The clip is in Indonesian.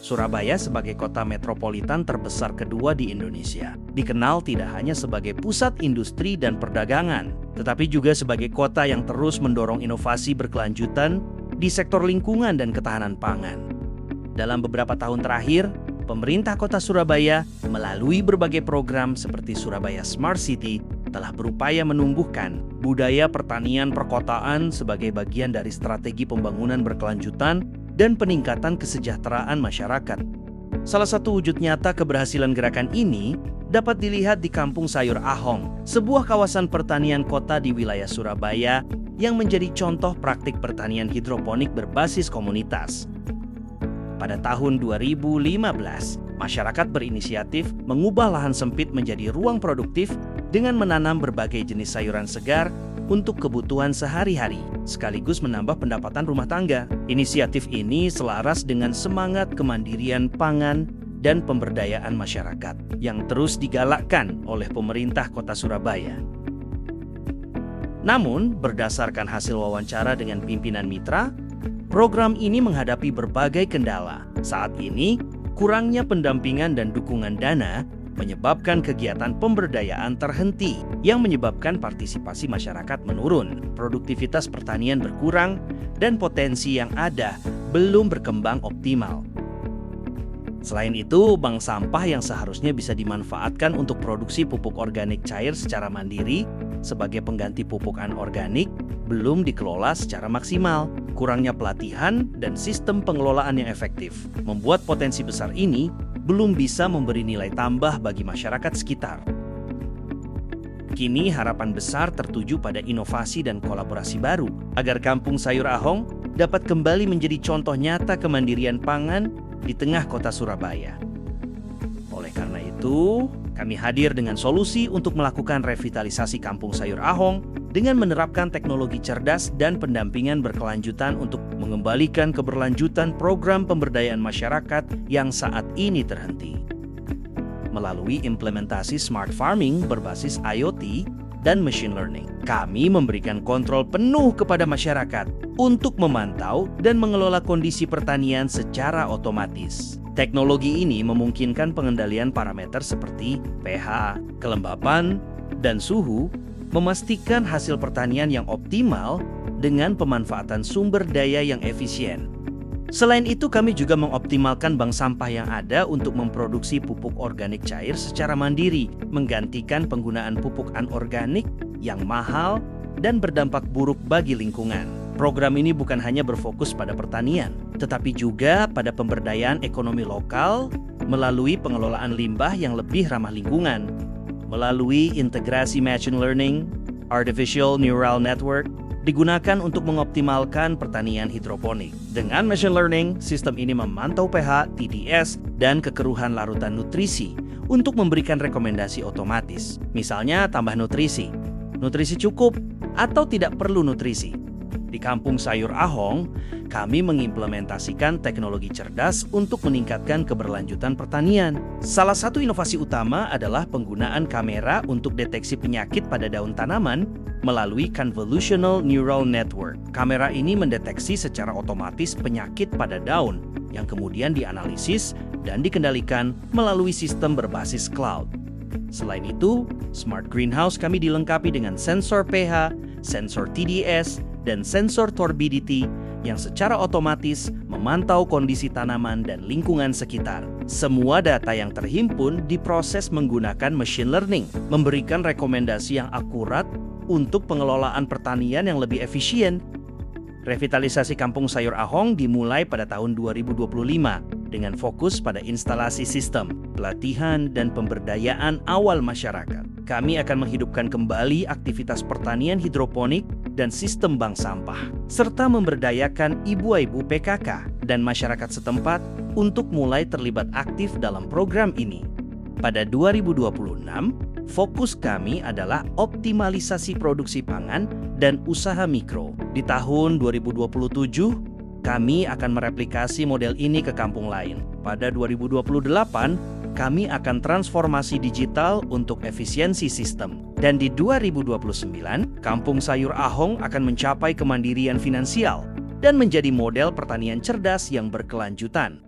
Surabaya sebagai kota metropolitan terbesar kedua di Indonesia, dikenal tidak hanya sebagai pusat industri dan perdagangan, tetapi juga sebagai kota yang terus mendorong inovasi berkelanjutan di sektor lingkungan dan ketahanan pangan. Dalam beberapa tahun terakhir, pemerintah kota Surabaya melalui berbagai program seperti Surabaya Smart City telah berupaya menumbuhkan budaya pertanian perkotaan sebagai bagian dari strategi pembangunan berkelanjutan dan peningkatan kesejahteraan masyarakat. Salah satu wujud nyata keberhasilan gerakan ini dapat dilihat di Kampung Sayur Ahong, sebuah kawasan pertanian kota di wilayah Surabaya yang menjadi contoh praktik pertanian hidroponik berbasis komunitas. Pada tahun 2015, masyarakat berinisiatif mengubah lahan sempit menjadi ruang produktif dengan menanam berbagai jenis sayuran segar untuk kebutuhan sehari-hari, sekaligus menambah pendapatan rumah tangga. Inisiatif ini selaras dengan semangat kemandirian pangan dan pemberdayaan masyarakat yang terus digalakkan oleh pemerintah Kota Surabaya. Namun, berdasarkan hasil wawancara dengan pimpinan mitra, program ini menghadapi berbagai kendala. Saat ini, kurangnya pendampingan dan dukungan dana menyebabkan kegiatan pemberdayaan terhenti, yang menyebabkan partisipasi masyarakat menurun, produktivitas pertanian berkurang, dan potensi yang ada belum berkembang optimal. Selain itu, bank sampah yang seharusnya bisa dimanfaatkan untuk produksi pupuk organik cair secara mandiri sebagai pengganti pupuk anorganik belum dikelola secara maksimal. Kurangnya pelatihan dan sistem pengelolaan yang efektif membuat potensi besar ini belum bisa memberi nilai tambah bagi masyarakat sekitar. Kini harapan besar tertuju pada inovasi dan kolaborasi baru agar Kampung Sayur Ahong dapat kembali menjadi contoh nyata kemandirian pangan di tengah kota Surabaya. Oleh karena itu, kami hadir dengan solusi untuk melakukan revitalisasi Kampung Sayur Ahong dengan menerapkan teknologi cerdas dan pendampingan berkelanjutan untuk mengembalikan keberlanjutan program pemberdayaan masyarakat yang saat ini terhenti. Melalui implementasi smart farming berbasis IoT dan machine learning, kami memberikan kontrol penuh kepada masyarakat untuk memantau dan mengelola kondisi pertanian secara otomatis. Teknologi ini memungkinkan pengendalian parameter seperti pH, kelembapan, dan suhu, memastikan hasil pertanian yang optimal dengan pemanfaatan sumber daya yang efisien. Selain itu, kami juga mengoptimalkan bank sampah yang ada untuk memproduksi pupuk organik cair secara mandiri, menggantikan penggunaan pupuk anorganik yang mahal dan berdampak buruk bagi lingkungan. Program ini bukan hanya berfokus pada pertanian, tetapi juga pada pemberdayaan ekonomi lokal melalui pengelolaan limbah yang lebih ramah lingkungan. Melalui integrasi machine learning, artificial neural network digunakan untuk mengoptimalkan pertanian hidroponik. Dengan machine learning, sistem ini memantau pH, TDS, dan kekeruhan larutan nutrisi untuk memberikan rekomendasi otomatis. Misalnya tambah nutrisi cukup, atau tidak perlu nutrisi. Di Kampung Sayur Ahong, kami mengimplementasikan teknologi cerdas untuk meningkatkan keberlanjutan pertanian. Salah satu inovasi utama adalah penggunaan kamera untuk deteksi penyakit pada daun tanaman melalui Convolutional Neural Network. Kamera ini mendeteksi secara otomatis penyakit pada daun yang kemudian dianalisis dan dikendalikan melalui sistem berbasis cloud. Selain itu, Smart Greenhouse kami dilengkapi dengan sensor pH, sensor TDS, dan sensor turbidity yang secara otomatis memantau kondisi tanaman dan lingkungan sekitar. Semua data yang terhimpun diproses menggunakan machine learning, memberikan rekomendasi yang akurat untuk pengelolaan pertanian yang lebih efisien. Revitalisasi Kampung Sayur Ahong dimulai pada tahun 2025 dengan fokus pada instalasi sistem, pelatihan, dan pemberdayaan awal masyarakat. Kami akan menghidupkan kembali aktivitas pertanian hidroponik dan sistem bank sampah, serta memberdayakan ibu-ibu PKK dan masyarakat setempat untuk mulai terlibat aktif dalam program ini. Pada 2026, fokus kami adalah optimalisasi produksi pangan dan usaha mikro. Di tahun 2027, kami akan mereplikasi model ini ke kampung lain. Pada 2028, kami akan transformasi digital untuk efisiensi sistem. Dan di 2029, Kampung Sayur Ahong akan mencapai kemandirian finansial dan menjadi model pertanian cerdas yang berkelanjutan.